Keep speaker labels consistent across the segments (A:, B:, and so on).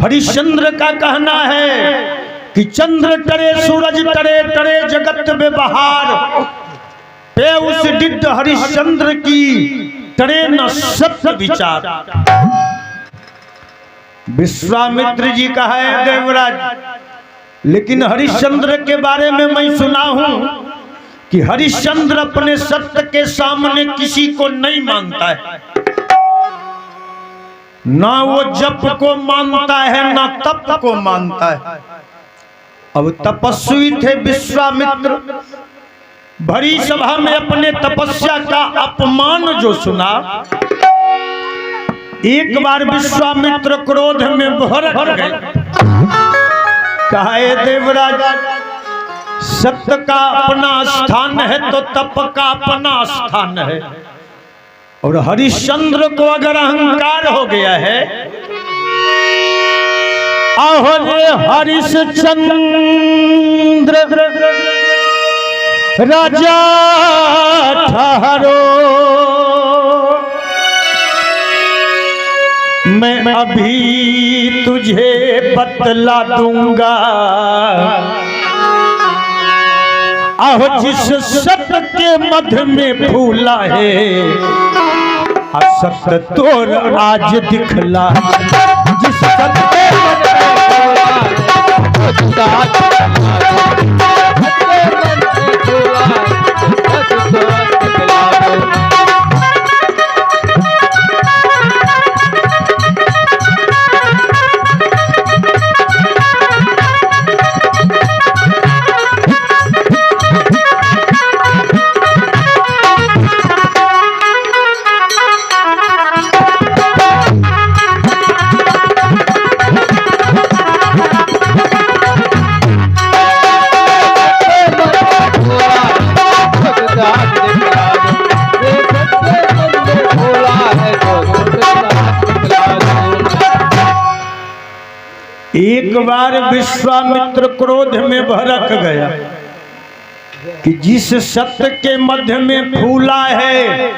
A: हरिश्चंद्र का कहना है कि चंद्र टरे सूरज टरे टरे जगत में बहार पे उस डिड हरिश्चंद्र की टरे न सत्य विचार। विश्वामित्र जी का है देवराज, लेकिन हरिश्चंद्र के बारे में मैं सुना हूं कि हरिश्चंद्र अपने सत्य के सामने किसी को नहीं मानता है, ना वो जप को मानता है ना तप को मानता है। अब तपस्वी थे विश्वामित्र, भरी सभा में अपने तपस्या का अपमान जो सुना, एक बार विश्वामित्र क्रोध में भड़क गए। कहा देवराज, सत्य का अपना स्थान है तो तप का अपना स्थान है, और हरिश्चंद्र को अगर अहंकार हो गया है, आहो रे हरिश्चंद्र राजा ठहरो, मैं अभी तुझे बतला दूंगा। आहो जिस सत्य के मध्य में फूला है, असत्य तोर आज दिखला। जिस सत्य के मध्य में एक बार विश्वामित्र क्रोध में भड़क गया कि जिस सत्य के मध्य में फूला है,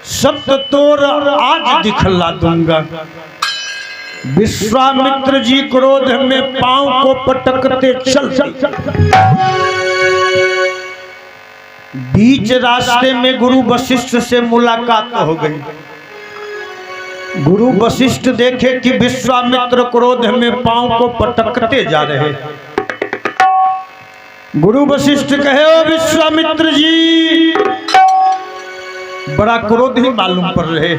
A: सत्य तोर आज दिखला दूंगा। विश्वामित्र जी क्रोध में पांव को पटकते चल बीच रास्ते में गुरु वशिष्ठ से मुलाकात हो गई। गुरु वशिष्ठ देखे कि विश्वामित्र क्रोध में पांव को पटकते जा रहे। गुरु वशिष्ठ कहे, ओ विश्वामित्र जी, बड़ा क्रोधी मालूम पड़ रहे,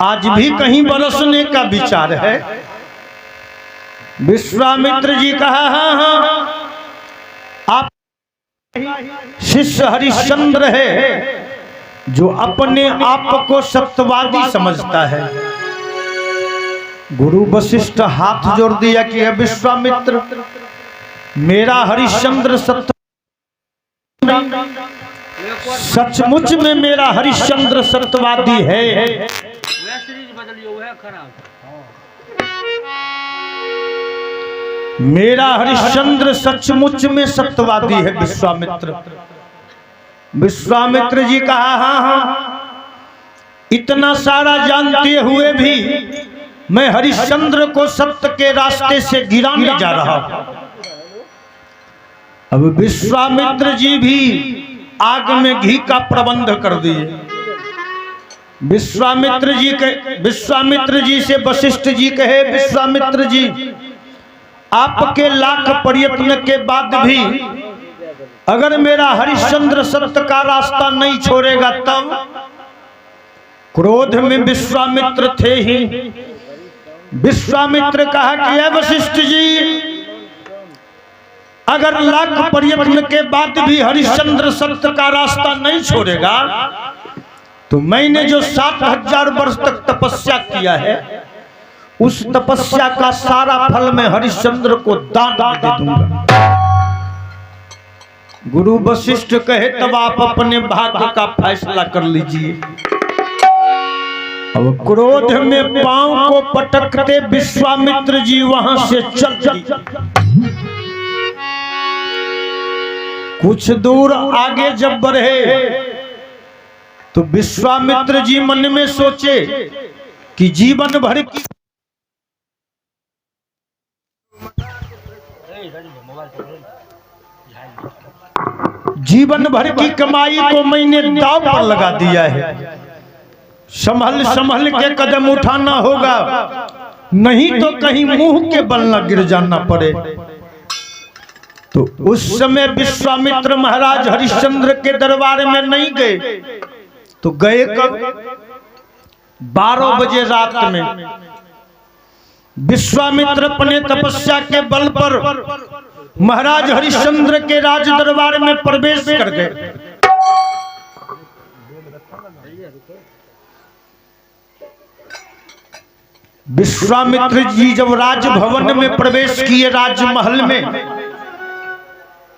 A: आज भी कहीं बरसने का विचार है। विश्वामित्र जी कहा, हाँ, आप शिष्य हरिश्चंद्र है जो अपने आप को सत्यवादी समझता है। गुरु वशिष्ठ हाथ जोड़ दिया कि हे विश्वामित्र, मेरा हरिश्चंद्र सत्य, सचमुच में मेरा हरिश्चंद्र सत्यवादी है। मेरा हरिश्चंद्र सचमुच में सत्यवादी है विश्वामित्र। विश्वामित्र जी कहा, हाँ, इतना सारा जानते हुए भी मैं हरिश्चंद्र को सत्य के रास्ते से गिराने जा रहा हूं। अब विश्वामित्र जी भी आग में घी का प्रबंध कर दिए। विश्वामित्र जी से वशिष्ठ जी कहे, विश्वामित्र जी, आपके लाख प्रयत्न के बाद भी अगर मेरा हरिश्चंद्र सत्य का रास्ता नहीं छोड़ेगा तब। क्रोध में विश्वामित्र थे ही। विश्वामित्र कहा कि हे वशिष्ठ जी, अगर लाख प्रयत्न के बाद भी हरिश्चंद्र सत्य का रास्ता नहीं छोड़ेगा तो मैंने जो 7000 वर्ष तक तपस्या किया है, उस तपस्या का सारा फल मैं हरिश्चंद्र को दान दे दूंगा। गुरु वशिष्ठ कहे, तब आप अपने भाग्य का फैसला कर लीजिए। अब क्रोध में पांव को पटकते विश्वामित्र जी वहां से चल दिए। कुछ दूर आगे जब बढ़े तो विश्वामित्र जी मन में सोचे कि जीवन भर की जीवन भर की कमाई को मैंने दांव पर लगा दिया है। संभल संभल के कदम उठाना होगा, नहीं तो कहीं मुंह के बल न गिर जाना पड़े। तो उस समय विश्वामित्र महाराज हरिश्चंद्र के दरबार में नहीं गए, तो गए कब? 12 बजे रात में विश्वामित्र अपने तपस्या के बल पर महाराज हरिश्चंद्र के राज दरबार में प्रवेश कर गए। विश्वामित्र जी जब राजभवन में प्रवेश किए, राजमहल में,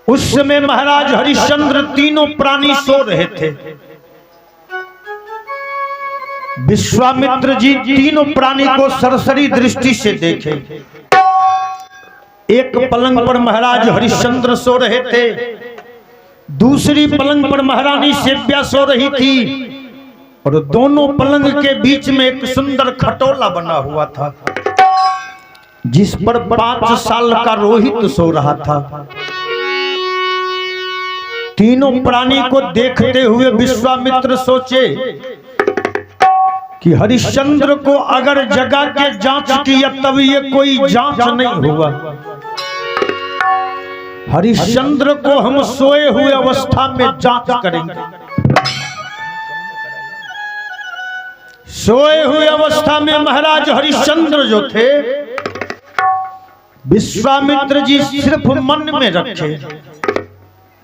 A: उस समय महाराज हरिश्चंद्र तीनों प्राणी सो रहे थे। विश्वामित्र जी तीनों प्राणी को सरसरी दृष्टि से देखे। एक पलंग पर महाराज हरिश्चंद्र सो रहे थे, दूसरी पलंग पर महारानी सेव्या सो रही थी, और दोनों पलंग के बीच में एक सुंदर खटोला बना हुआ था, जिस पर 5 साल का रोहित सो रहा था। तीनों प्राणी को देखते हुए विश्वामित्र सोचे कि हरिश्चंद्र को अगर जगा के जांच किया तब ये कोई जांच नहीं हुआ। हरिश्चंद्र को हम सोए हुए अवस्था में जांच करेंगे। सोए हुए अवस्था में महाराज हरिश्चंद्र जो थे, विश्वामित्र जी सिर्फ मन में रखे,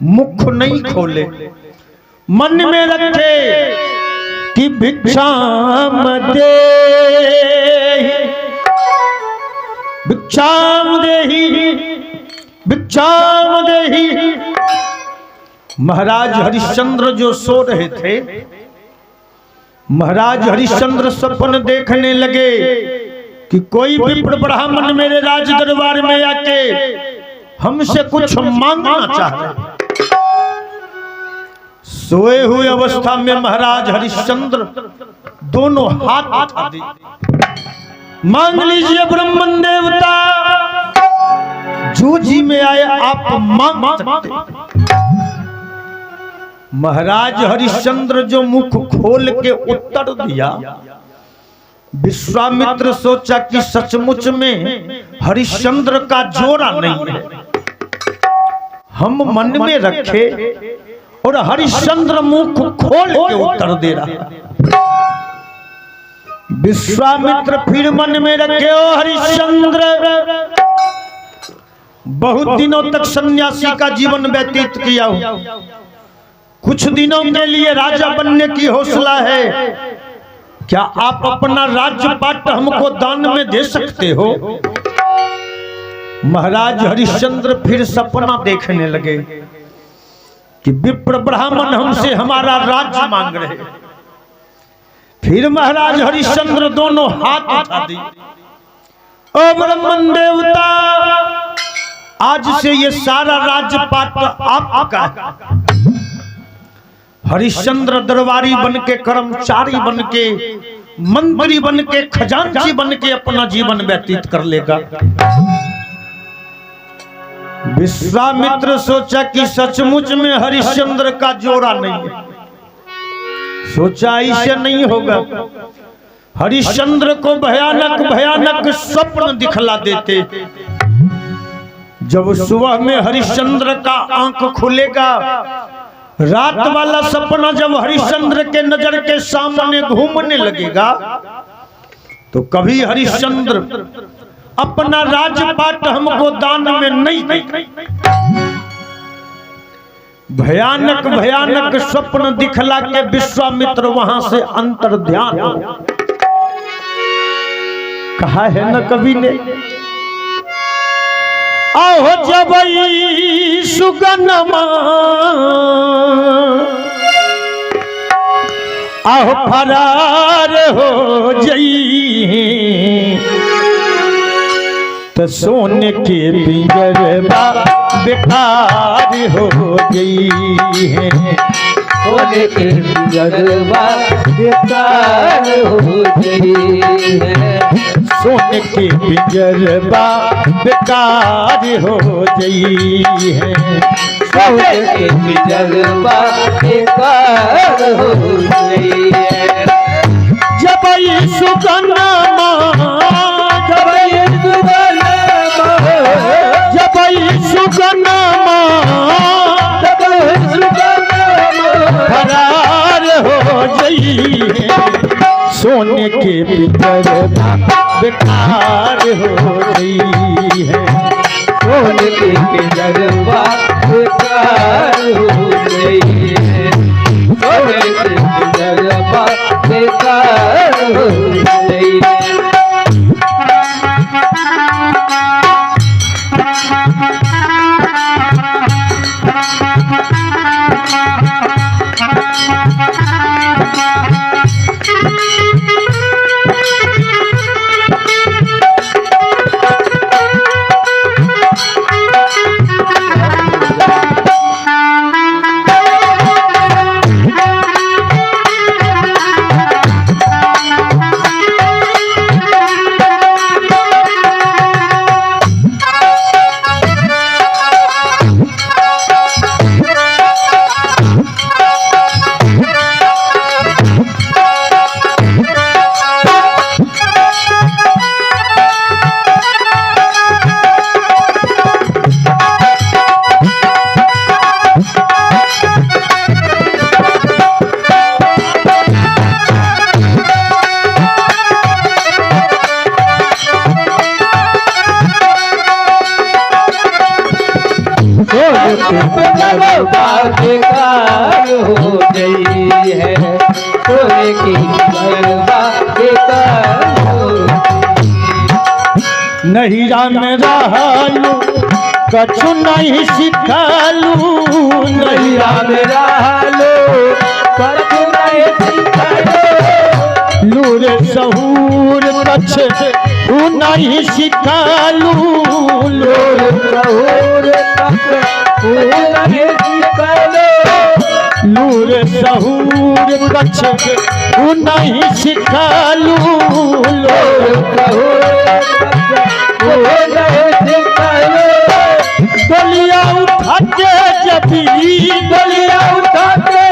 A: मुख नहीं खोले, मन में रखे कि भिक्षाम दे, भिक्षाम देहि, भिक्षाम देहि। महाराज हरिश्चंद्र जो सो रहे थे, महाराज हरिश्चंद्र सपन देखने लगे कि कोई विप्र ब्राह्मण मेरे राज दरबार में आके हमसे कुछ मांगना चाहते। सोए हुए अवस्था में महाराज हरिश्चंद्र दोनों हाथ उठा दिए। मांग लीजिए ब्राह्मण देवता, जो जी में आए आप मांग सकते। महाराज हरिश्चंद्र जो मुख खोल के उत्तर दिया, विश्वामित्र सोचा कि सचमुच में हरिश्चंद्र का जोड़ा नहीं है। हम मन में रखे और हरिश्चंद्र मुख खोल के उत्तर दे रहा। विश्वामित्र फिर मन में रखे, ओ हरिश्चंद्र, बहुत दिनों तक सन्यासी का जीवन व्यतीत किया हूं, कुछ दिनों के लिए राजा बनने की हौसला है, क्या आप अपना राज्यपाट हमको दान में दे सकते हो? महाराज हरिश्चंद्र फिर सपना देखने लगे कि विप्र ब्राह्मण हमसे हमारा राज्य मांग रहे। फिर महाराज हरिश्चंद्र दोनों हाथ उठा दी, ओ ब्राह्मण देवता, आज से ये सारा राज्यपाट आपका है। हरिश्चंद्र दरबारी बनके, कर्मचारी बनके, मंत्री बनके, खजांची बनके अपना जीवन व्यतीत कर लेगा। विश्वामित्र सोचा कि सचमुच में हरिश्चंद्र का जोड़ा नहीं है। सोचा ऐसे नहीं होगा। हरिश्चंद्र को भयानक भयानक स्वप्न दिखला देते। जब सुबह में हरिश्चंद्र का आंख खुलेगा, रात वाला सपना जब हरिश्चंद्र के नजर के सामने घूमने लगेगा, तो कभी हरिश्चंद्र अपना राज्यपाट हमको दान में नहीं दे। भयानक भयानक स्वप्न दिखला के विश्वामित्र वहां से अंतर ध्यान हो। कहा है न कवि ने, आहो जबई सुगनमा, आहो फरार हो जई, तो सोने के पिंजरवा बेकार हो गई है।
B: सोने के पिंजरवा बेकार हो गई है।
A: सोने के पिंजरवा बेकार हो गई है।
B: सोने के पिंजरवा बेकार हो गई है।
A: जब सुगनमा
B: जब सुगनमा
A: जब सुगनमा
B: जब सुगनमा
A: फरार हो गई है। सोने के पिंजरवा बेकार हो गई है।
B: सोने के पिंजरवा बेकार हो गई है। सोने के पिंजरवा बेकार हो गई है। बेकार हो गई है। सोने की पिंजरवा बेकार हो
A: नहिरा में रहलू कछु नहीं सिखलू।
B: नहिरा में रहलो कछु नहीं सिखलो।
A: लूर सहूर कछु नहीं सिखलू।
B: लोर सहूर कछु नहीं सिखलो।
A: लूर सहूर कछु नहीं सिखलू।
B: लोर सहूर कछु नहीं सिखलो।
A: डलिया उठा के जबी
B: डलिया उठा के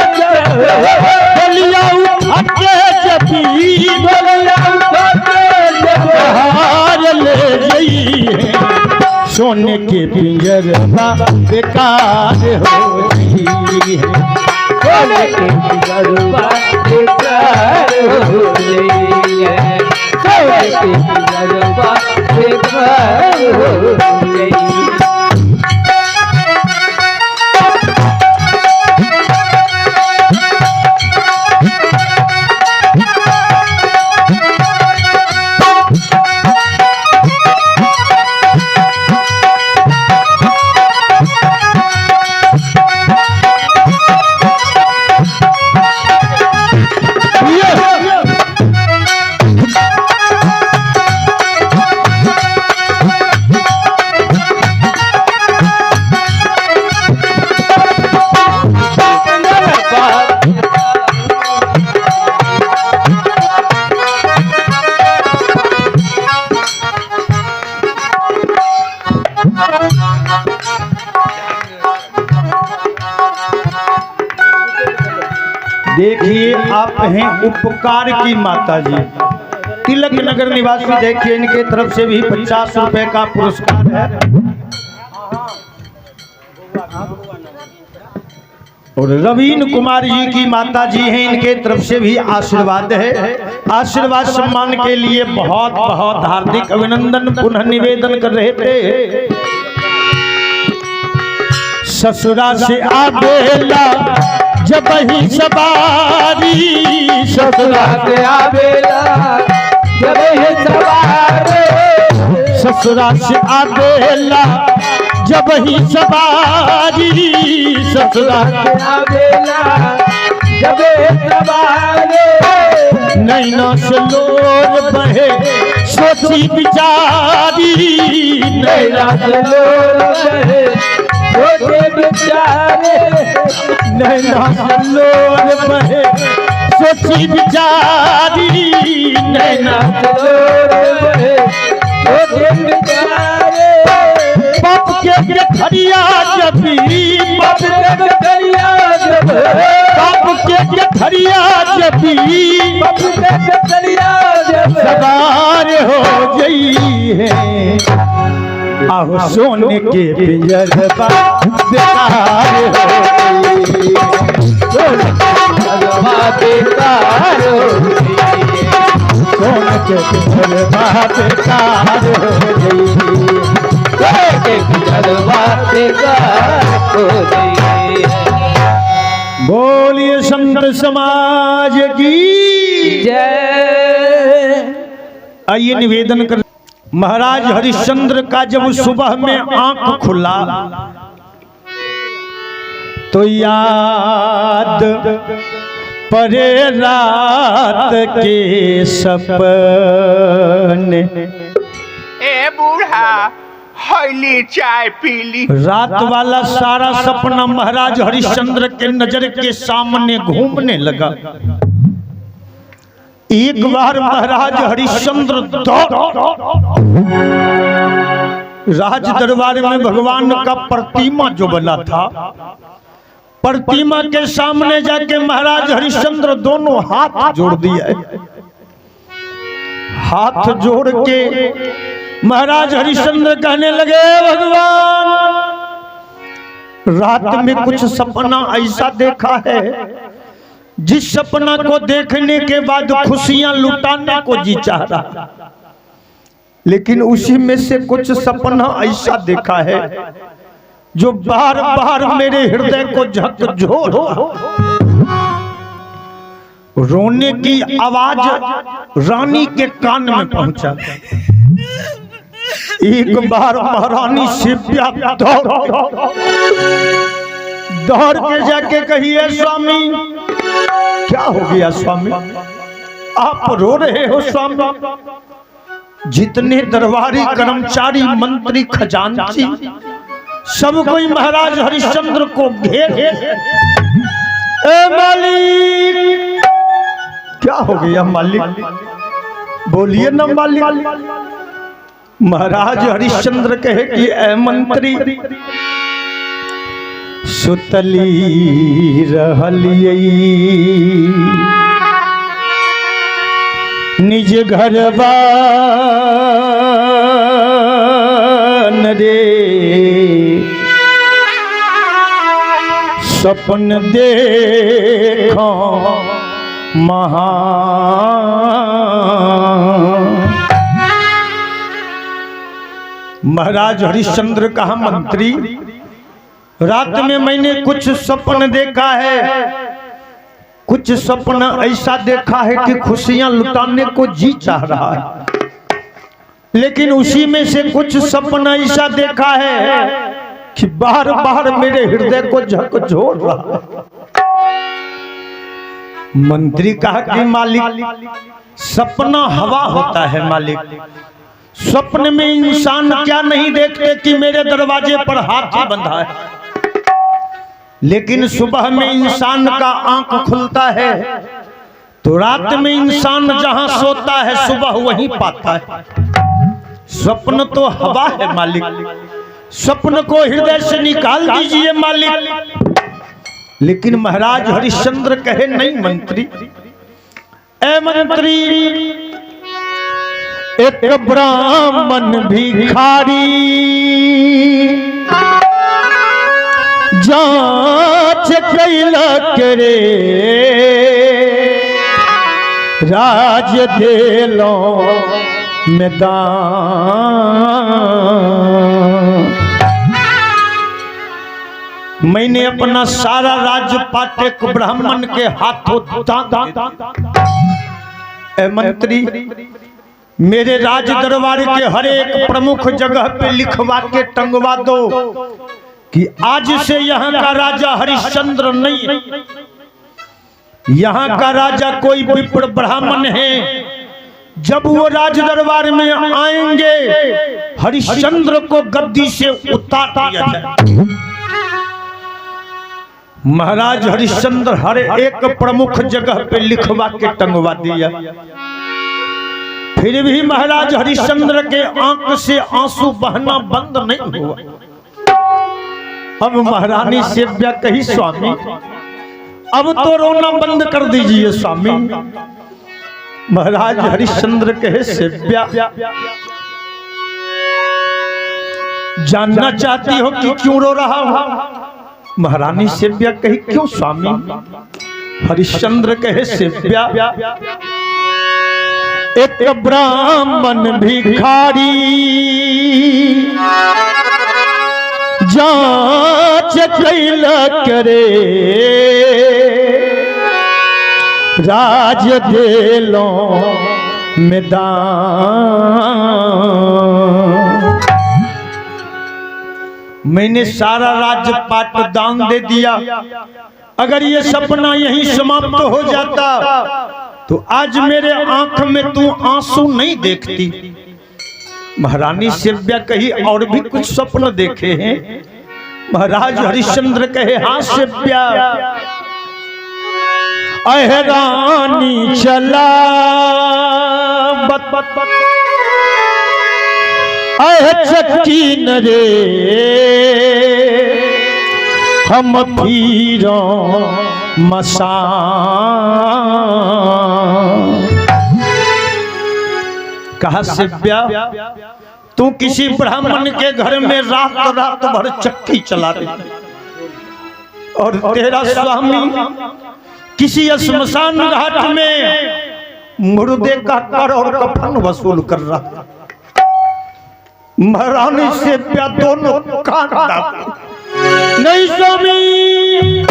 A: डलिया उठा के जबी
B: डलिया उठा के
A: हार ले गई है। सोने के पिंजरवा बेकार हो गई है।
B: सोने के पिंजरवा बेकार हो गई है। सोने के पिंजरवा बेकार हो गई है।
A: देखिए आप हैं उपकार की माता जी तिलक नगर निवासी। देखिए इनके तरफ से भी 50 रुपए का पुरस्कार है। और रवीन कुमार जी की माता जी हैं, इनके तरफ से भी आशीर्वाद है। आशीर्वाद सम्मान के लिए बहुत बहुत हार्दिक अभिनंदन पुनः निवेदन कर रहे थे। ससुरा से आवेला जब ही सवारी,
B: ससुरा से आवेला जब ही सवारी।
A: ससुरा से आवेला जब ही सवारी। ससुरा
B: से आवेला जब ही सवारी।
A: नैना से लोर बहे सोची बिचारी।
B: नैना से लोर बहे सोचे बिचारे।
A: नैना से लोर बहे सोची बिचारी नैना से लोर बहे सोची बिचारे बाप के गठरिया जबी बाप के गठरिया जब बाप के गठरिया जबी बाप के गठरिया जब सवार हो गई है आहो सोने के पिंजरवा बेकार हो गई सोने के पिंजरवा बेकार हो गई सोने के पिंजरवा बेकार हो गई सोने के पिंजरवा बेकार हो गई। बोलिए संत समाज की
B: जय।
A: आइए निवेदन कर महाराज हरिश्चंद्र का जब सुबह में आंख खुला तो याद परे रात के सपने
C: ए बूढ़ा हौली चाय पीली।
A: रात वाला सारा सपना महाराज हरिश्चंद्र के नजर के सामने घूमने लगा। एक बार महाराज हरिश्चंद्र राज दरबार में भगवान का प्रतिमा जो बना था, प्रतिमा के सामने जाके महाराज हरिश्चंद्र दोनों हाथ जोड़ दिए। हाथ जोड़ के महाराज हरिश्चंद्र कहने लगे, भगवान रात में कुछ सपना ऐसा देखा है जिस सपना को देखने के बाद खुशियां लुटाने को जी चाह रहा, लेकिन उसी में से कुछ सपना ऐसा देखा है जो बार बार मेरे हृदय को झकझोर। रोने की आवाज रानी के कान में पहुंचा। एक बार महारानी शिव्या दौड़ के जाके कहिए, स्वामी क्या हो गया स्वामी, आप रो रहे हो स्वामी। जितने दरबारी कर्मचारी मंत्री खजांची सब कोई महाराज हरिश्चंद्र को घेर, ए मालिक क्या हो गया मालिक, बोलिए ना मालिक। महाराज हरिश्चंद्र कहे कि ए मंत्री सुतली रहलियै निज घरवा रे, सपन देखो महा। महाराज हरिश्चंद्र कहा, मंत्री रात में मैंने कुछ सपन देखा है, कुछ सपना ऐसा देखा है कि खुशियां लुटाने को जी चाह रहा है, लेकिन उसी में से कुछ सपना ऐसा देखा है कि बार बार मेरे हृदय को झकझोर रहा है। मंत्री कहा कि मालिक सपना हवा होता है मालिक, स्वप्न में इंसान क्या नहीं देखते कि मेरे दरवाजे पर हाथी बंधा है, लेकिन सुबह में इंसान का आंख खुलता है तो रात में इंसान जहां सोता है सुबह वहीं पाता है। स्वप्न तो हवा है मालिक, स्वप्न को हृदय से निकाल दीजिए मालिक। लेकिन महाराज हरिश्चंद्र कहे, नहीं मंत्री, ए मंत्री एक ब्राह्मण भिखारी जांच कैलक रे, राज देलो मैदान। मैंने अपना सारा राज्य पाटेक ब्राह्मण के हाथों दान। ए मंत्री मेरे राज दरबार के हर एक प्रमुख जगह पे लिखवा के टंगवा दो कि आज से यहाँ का राजा हरिश्चंद्र नहीं है, यहाँ का राजा कोई विप्र ब्राह्मण है। जब वो राज दरबार में आएंगे हरिश्चंद्र को गद्दी से उतार दिया जाए। महाराज हरिश्चंद्र हर एक प्रमुख जगह पे लिखवा के टंगवा दिया। फिर भी महाराज हरिश्चंद्र के आंख से आंसू बहना बंद नहीं हुआ। अब महारानी सेव्या कही, स्वामी अब तो रोना बंद कर दीजिए स्वामी। महाराज हरिश्चंद्र कहे, सेव्या जानना चाहती हो कि क्यों रो रहा हूं? महारानी सेव्या कही, क्यों स्वामी? हरिश्चंद्र कहे, सेव्या एक ब्राह्मण भिखारी जांच कैल करे, राज देलो मैदान। मैंने सारा राजपाट दान दे दिया। अगर ये सपना यहीं समाप्त हो जाता तो आज मेरे आंख में तू आंसू नहीं देखती। महारानी सेव्या कही, और भी कुछ स्वप्न देखे हैं? महाराज हरिश्चंद्र कहे, हाँ सेव्या। अह रानी चला अह चक्की न रे, हम फिरों मसान। कहा, सेव्या तू किसी ब्राह्मण के घर में रात रात भर चक्की चला रही, और तेरा स्वामी किसी श्मशान घाट में मुर्दे का कर और कफन वसूल कर रहा। महारानी सेव्या दोनों कांटा, नहीं स्वामी।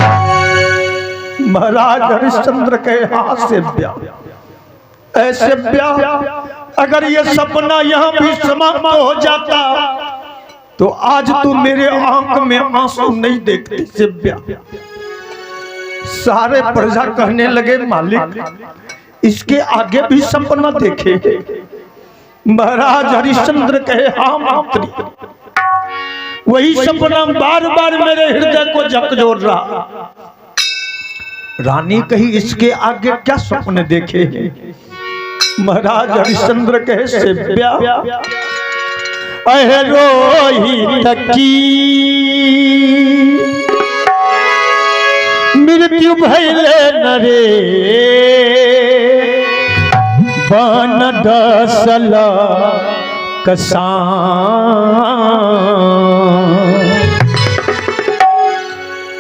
A: महाराज हरिश्चंद्र कहे, हाँ सेव्या। ऐसे सेव्या, अगर ये सपना यहाँ भी समाप्त हो जाता तो आज तू मेरे आंख में आंसू नहीं देखती सेव्या। सारे प्रजा कहने लगे, मालिक इसके आगे भी सपना देखे। महाराज हरिश्चंद्र कहे, हाँ मंत्री, वही सपना बार बार मेरे हृदय को झकझोर रहा। रानी कही, इसके आगे क्या सपने देखे? महाराज हरिश्चंद्र कहे, सेव्या अह रोहित की मृत्यु भइले न रे, बन दसल कसान।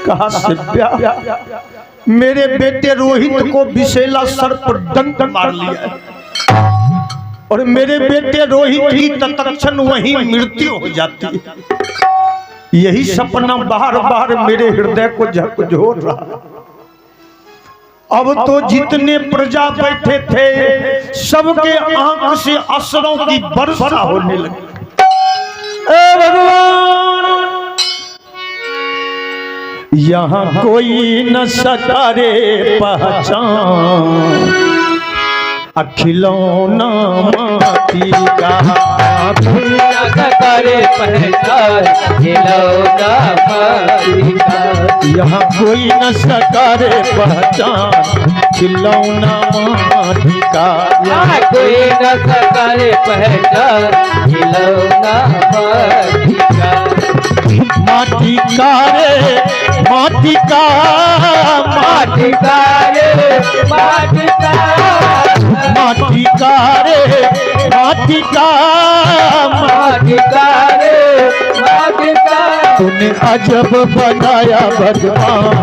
A: कहा, सेव्या मेरे बेटे रोहित को विषैला सर्प डंक मार लिया है, और मेरे बेटे रोहित की तत्क्षण वहीं मृत्यु हो जाती है। यही सपना बार बार मेरे हृदय को झकझोर रहा। अब तो जितने प्रजा बैठे थे सबके आंख से अश्रों की वर्षा होने लगी। ए भगवान, यहाँ कोई न सका रे पहचान, खिलौना माटी का
B: करे पहचान, खिलौना माटी का।
A: यहाँ कोई न सका रे पहचान, खिलौना माटी का।
B: यहाँ कोई न सका रे पहचान, खिलौना माटी का।
A: माटी का रे माटी का,
B: माटी का रे माटी का,
A: माटी का रे माटी का,
B: माटी का रे माटी का।
A: तूने अजब बनाया भगवान,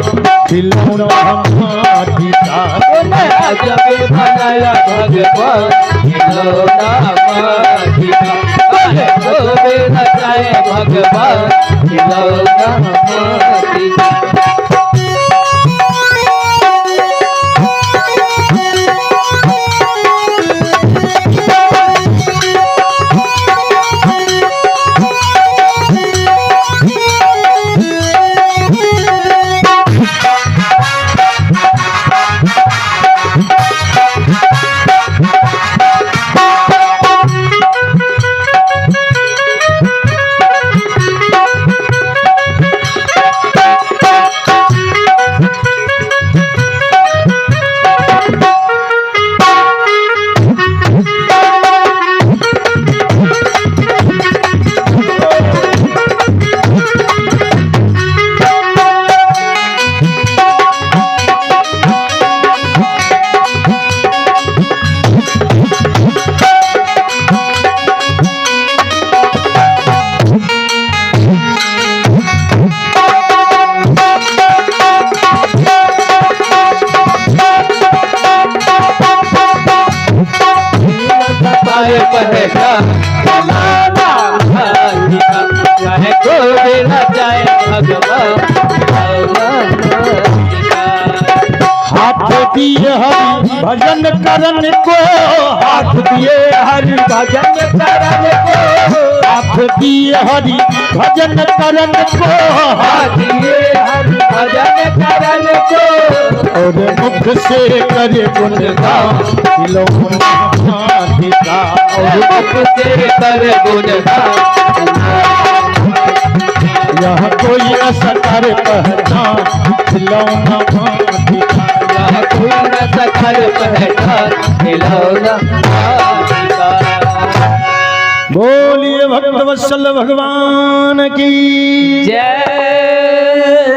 A: खिलौना माटी का।
B: तूने अजब बनाया भगवान, खिलौना माटी का। अजब बनाया भगवान, खिलौना माटी का। पहचान खिलौना माटी का चाहे कोई रचाए भगवान खिलौना माटी का
A: हाथ दिए हरि भजन करन को, हाथ दिए हरि भजन करन को, हाथ दिए हरि भजन करन को,
B: दिए हर भजन करन को
A: और मुख से करे गुणगान खिलौना माटी का,
B: और मुख से कर गुणगान
A: यह कोई न सकर पहचान खिलौना माटी का।
B: यह कोई न सकर पहचान खिलौना माटी का।
A: बोलिए भक्त वत्सल भगवान की
B: जय।